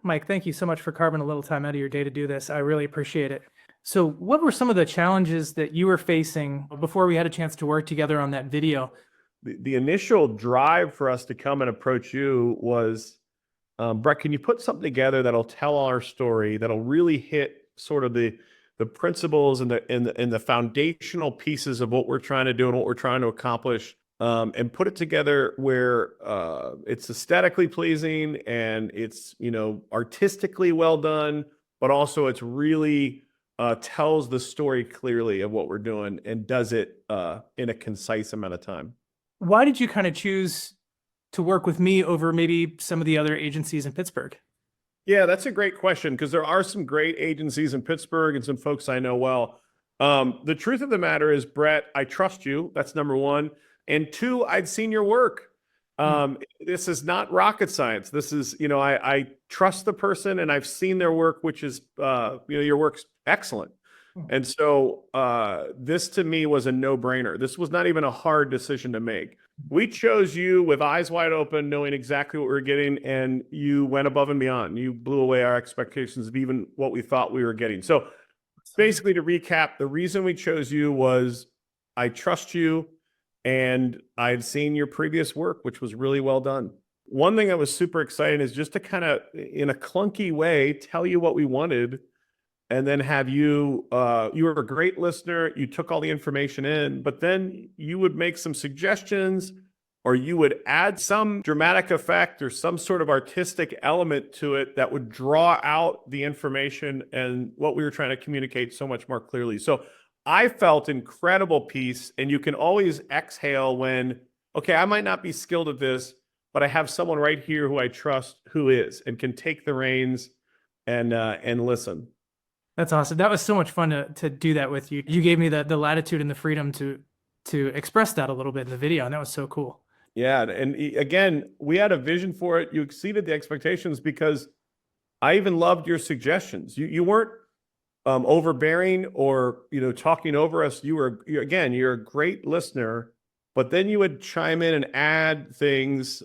Mike, thank you so much for carving a little time out of your day to do this. I really appreciate it. So what were some of the challenges that you were facing before we had a chance to work together on that video? The initial drive for us to come and approach you was, Brett, can you put something together that'll tell our story, that'll really hit sort of the principles and the foundational pieces of what we're trying to do and what we're trying to accomplish, and put it together where it's aesthetically pleasing and it's, artistically well done, but also it's really tells the story clearly of what we're doing and does it in a concise amount of time. Why did you kind of choose to work with me over maybe some of the other agencies in Pittsburgh? Yeah, that's a great question because there are some great agencies in Pittsburgh and some folks I know well. The truth of the matter is, Brett, I trust you. That's number one. And two, I'd seen your work. This is not rocket science. This is, I trust the person and I've seen their work, which is, your work's excellent. And so this to me was a no-brainer. This was not even a hard decision to make. We chose you with eyes wide open, knowing exactly what we were getting, and you went above and beyond. You blew away our expectations of even what we thought we were getting. So basically, to recap, the reason we chose you was I trust you, and I'd seen your previous work, which was really well done. One thing that was super exciting is just to kind of, in a clunky way, tell you what we wanted, and then have you were a great listener. You took all the information in, but then you would make some suggestions or you would add some dramatic effect or some sort of artistic element to it that would draw out the information and what we were trying to communicate so much more clearly. So I felt incredible peace, and you can always exhale when, okay, I might not be skilled at this, but I have someone right here who I trust who is and can take the reins and listen. That's awesome. That was so much fun to do that with you. You gave me the latitude and the freedom to express that a little bit in the video, and that was so cool. Yeah, and again, we had a vision for it. You exceeded the expectations because I even loved your suggestions. You weren't overbearing or talking over us. You're a great listener, but then you would chime in and add things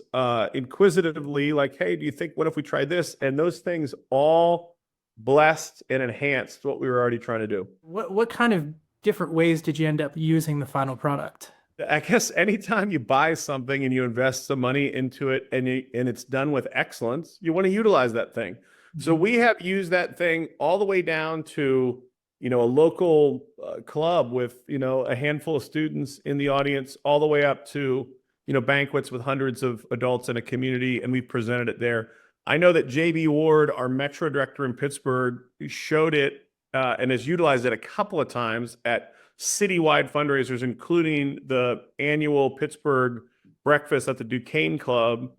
inquisitively, like, hey, do you think, what if we try this? And those things all blessed and enhanced what we were already trying to do. What kind of different ways did you end up using the final product? I guess anytime you buy something and you invest some money into it and it's done with excellence, you want to utilize that thing. So we have used that thing all the way down to, a local club with, a handful of students in the audience, all the way up to, banquets with hundreds of adults in a community, and we've presented it there. I know that JB Ward, our Metro director in Pittsburgh, showed it and has utilized it a couple of times at citywide fundraisers, including the annual Pittsburgh breakfast at the Duquesne Club.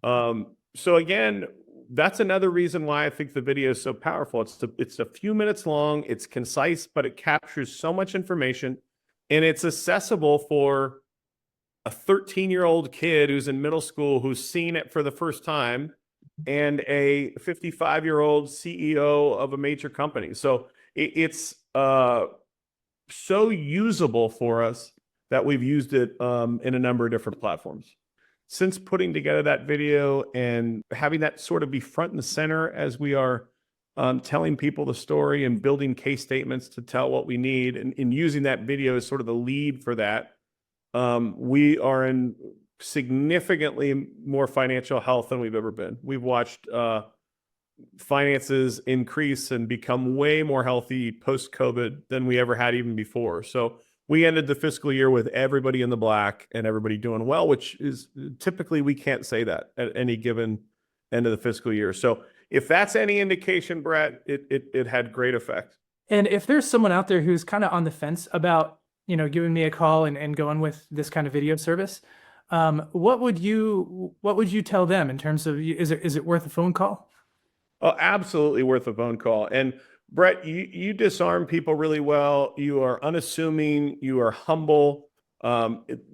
So again, that's another reason why I think the video is so powerful. It's a few minutes long, it's concise, but it captures so much information, and it's accessible for a 13-year-old kid who's in middle school who's seen it for the first time, and a 55-year-old CEO of a major company. So it's so usable for us that we've used it in a number of different platforms. Since putting together that video and having that sort of be front and center as we are telling people the story and building case statements to tell what we need, and using that video as sort of the lead for that, we are in significantly more financial health than we've ever been. We've watched finances increase and become way more healthy post-COVID than we ever had even before. So we ended the fiscal year with everybody in the black and everybody doing well, which is typically we can't say that at any given end of the fiscal year. So if that's any indication, Brett, it had great effect. And if there's someone out there who's kind of on the fence about, giving me a call and going with this kind of video service, what would you tell them in terms of, is it worth a phone call? Oh, absolutely worth a phone call. And Brett, you disarm people really well. You are unassuming. You are humble.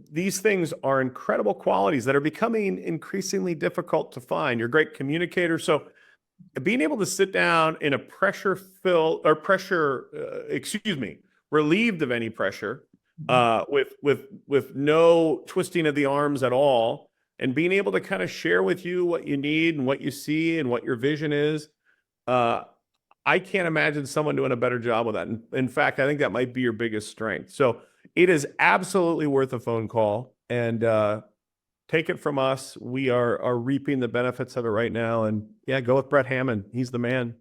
These things are incredible qualities that are becoming increasingly difficult to find. You're a great communicator. So being able to sit down in a relieved of any pressure, with no twisting of the arms at all, and being able to kind of share with you what you need and what you see and what your vision is, I can't imagine someone doing a better job with that. In fact, I think that might be your biggest strength. So it is absolutely worth a phone call, and take it from us. We are reaping the benefits of it right now. And yeah, go with Brett Hammond. He's the man.